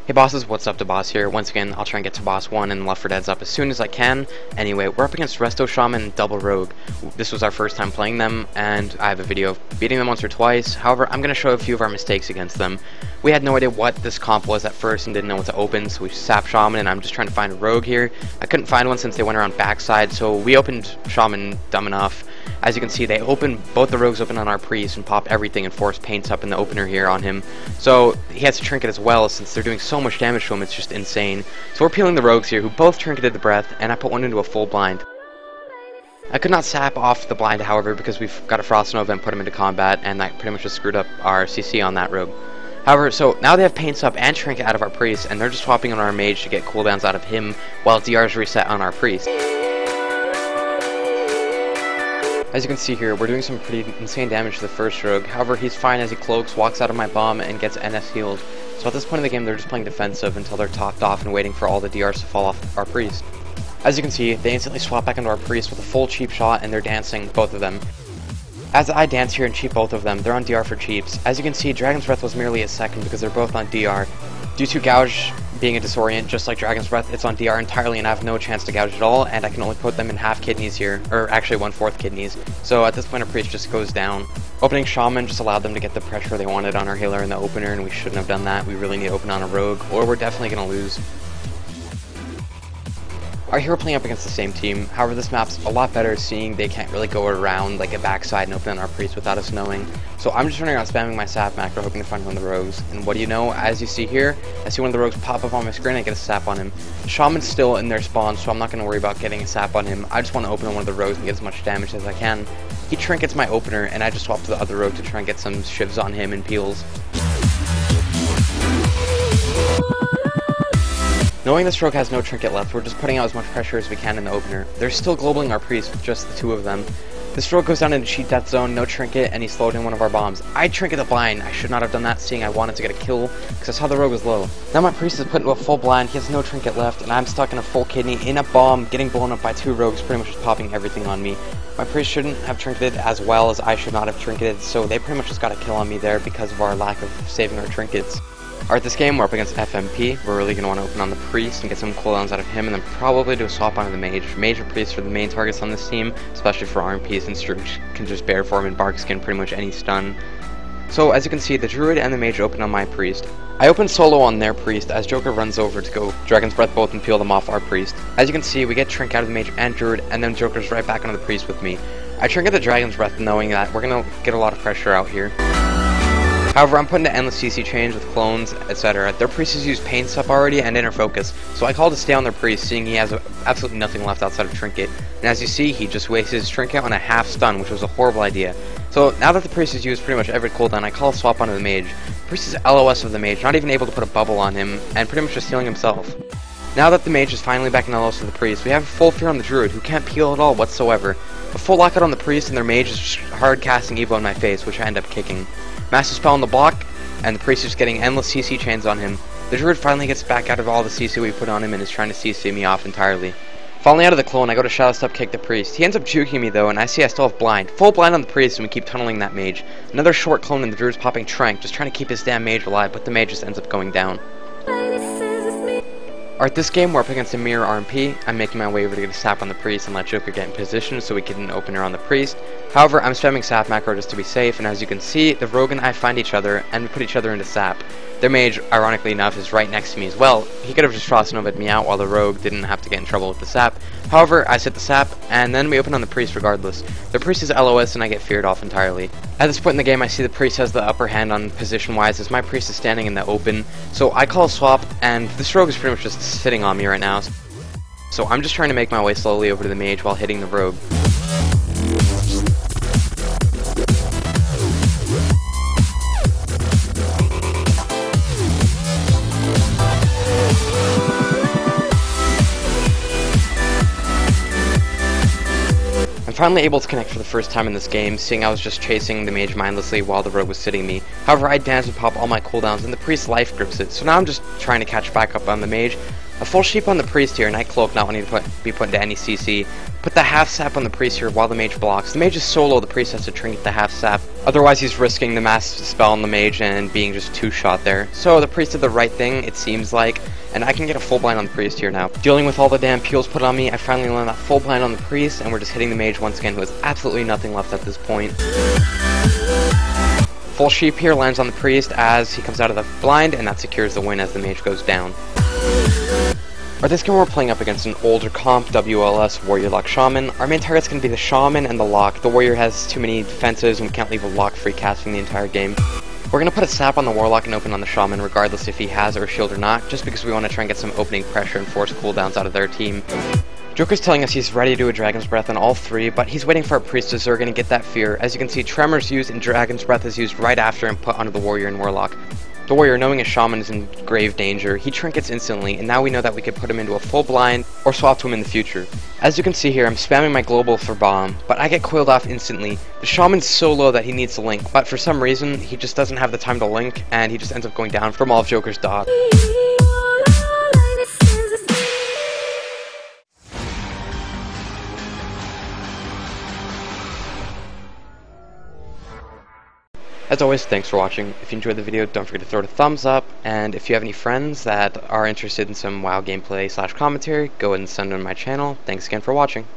Hey bosses, what's up? The boss here. Once again, I'll try and get to boss 1 and Left 4 Dead's up as soon as I can. Anyway, we're up against Resto Shaman and Double Rogue. This was our first time playing them, and I have a video of beating them once or twice. However, I'm going to show a few of our mistakes against them. We had no idea what this comp was at first and didn't know what to open, so we sap Shaman, and I'm just trying to find a Rogue here. I couldn't find one since they went around backside, so we opened Shaman dumb enough. As you can see, they open, both the Rogues open on our Priest and pop everything and force paints up in the opener here on him. So he has to trinket as well, since they're doing so much damage to him, it's just insane. So we're peeling the Rogues here, who both trinketed the breath, and I put one into a full blind. I could not sap off the blind, however, because we've got a Frost Nova and put him into combat, and that pretty much just screwed up our CC on that Rogue. However, so now they have paints up and trinket out of our Priest, and they're just swapping on our Mage to get cooldowns out of him, while DR's reset on our Priest. As you can see here, we're doing some pretty insane damage to the first Rogue. However, he's fine as he cloaks, walks out of my bomb, and gets NS healed. So at this point in the game, they're just playing defensive until they're topped off and waiting for all the DRs to fall off our Priest. As you can see, they instantly swap back into our Priest with a full cheap shot, and they're dancing, both of them. As I dance here and cheap both of them, they're on DR for cheaps. As you can see, Dragon's Breath was merely a second because they're both on DR. Due to Gouge being a disorient, just like Dragon's Breath, it's on DR entirely and I have no chance to gouge at all, and I can only put them in half kidneys here, or actually 1/4 kidneys. So at this point our Priest just goes down. Opening Shaman just allowed them to get the pressure they wanted on our healer in the opener, and we shouldn't have done that. We really need to open on a Rogue, or we're definitely going to lose. Our hero playing up against the same team, however this map's a lot better seeing they can't really go around like a backside and open on our Priest without us knowing. So I'm just running around spamming my sap macro hoping to find one of the Rogues, and what do you know, as you see here, I see one of the Rogues pop up on my screen and I get a sap on him. Shaman's still in their spawn, so I'm not going to worry about getting a sap on him. I just want to open on one of the Rogues and get as much damage as I can. He trinkets my opener and I just swap to the other Rogue to try and get some shivs on him and peels. Knowing this Rogue has no trinket left, we're just putting out as much pressure as we can in the opener. They're still globaling our Priest with just the two of them. This Rogue goes down into cheat death zone, no trinket, and he slowed in one of our bombs. I trinket the blind. I should not have done that, seeing I wanted to get a kill, because I saw the Rogue was low. Now my Priest is put into a full blind, he has no trinket left, and I'm stuck in a full kidney, in a bomb, getting blown up by two Rogues, pretty much just popping everything on me. My Priest shouldn't have trinketed as well as I should not have trinketed, so they pretty much just got a kill on me there because of our lack of saving our trinkets. Alright, this game we're up against FMP. We're really going to want to open on the Priest and get some cooldowns out of him, and then probably do a swap onto the Mage. Mage or Priest are the main targets on this team, especially for RMP, since Druid can just bear form and bark skin pretty much any stun. So as you can see, the Druid and the Mage open on my Priest. I open solo on their Priest as Joker runs over to go Dragon's Breath both and peel them off our Priest. As you can see, we get Trink out of the Mage and Druid, and then Joker's right back onto the Priest with me. I trinket the Dragon's Breath knowing that we're going to get a lot of pressure out here. However, I'm putting the endless CC change with clones, etc. Their Priest has used Paints up already and Inner Focus, so I call to stay on their Priest, seeing he has absolutely nothing left outside of Trinket. And as you see, he just wasted his Trinket on a half stun, which was a horrible idea. So now that the Priest has used pretty much every cooldown, I call a swap onto the Mage. The Priest is LOS of the Mage, not even able to put a bubble on him, and pretty much just healing himself. Now that the Mage is finally back in LOS of the Priest, we have full fear on the Druid, who can't peel at all whatsoever. A full lockout on the Priest, and their Mage is just hard casting Evo in my face, which I end up kicking. Master Spell on the block, and the Priest is getting endless CC chains on him. The Druid finally gets back out of all the CC we put on him and is trying to CC me off entirely. Falling out of the clone, I go to Shadow Step kick the Priest. He ends up juking me though, and I see I still have blind. Full blind on the Priest, and we keep tunneling that Mage. Another short clone, and the Druid's popping Trank, just trying to keep his damn Mage alive, but the Mage just ends up going down. Alright, this game we're up against a mirror RMP. I'm making my way over to get a sap on the Priest and let Joker get in position so we get an opener on the Priest. However, I'm spamming sap macro just to be safe, and as you can see, the Rogue and I find each other, and we put each other into sap. Their Mage, ironically enough, is right next to me as well. He could have just Frost Nova'd me out while the Rogue didn't have to get in trouble with the sap. However, I set the sap, and then we open on the Priest regardless. The Priest is LOS, and I get feared off entirely. At this point in the game, I see the Priest has the upper hand on position-wise, as my Priest is standing in the open. So I call a swap, and this Rogue is pretty much just sitting on me right now. So I'm just trying to make my way slowly over to the Mage while hitting the Rogue. Finally able to connect for the first time in this game, seeing I was just chasing the Mage mindlessly while the Rogue was sitting me. However, I dance and pop all my cooldowns, and the Priest life grips it, so now I'm just trying to catch back up on the Mage. A full sheep on the priest here, Night Cloak not wanting to be put into any CC. Put the half sap on the priest here while the mage blocks. The mage is solo, the priest has to trinket the half sap. Otherwise he's risking the mass spell on the mage and being just two-shot there. So the priest did the right thing, it seems like, and I can get a full blind on the priest here now. Dealing with all the damn peels put on me, I finally land that full blind on the priest, and we're just hitting the mage once again, who has absolutely nothing left at this point. Full sheep here lands on the priest as he comes out of the blind, and that secures the win as the mage goes down. For this game we're playing up against an older comp, WLS Warrior Lock Shaman. Our main target's going to be the Shaman and the Lock. The Warrior has too many defenses and we can't leave a Lock free casting the entire game. We're going to put a sap on the Warlock and open on the Shaman regardless if he has or a shield or not, just because we want to try and get some opening pressure and force cooldowns out of their team. Joker's telling us he's ready to do a Dragon's Breath on all three, but he's waiting for a Priest of Zerg to get that fear. As you can see, Tremor's used and Dragon's Breath is used right after and put onto the Warrior and Warlock. The Warrior, knowing his Shaman is in grave danger, he trinkets instantly, and now we know that we could put him into a full blind, or swap to him in the future. As you can see here, I'm spamming my global for bomb, but I get coiled off instantly. The Shaman's so low that he needs to link, but for some reason, he just doesn't have the time to link, and he just ends up going down from all of Joker's dot. As always, thanks for watching. If you enjoyed the video, don't forget to throw it a thumbs up, and if you have any friends that are interested in some WoW gameplay / commentary, go ahead and send them to my channel. Thanks again for watching.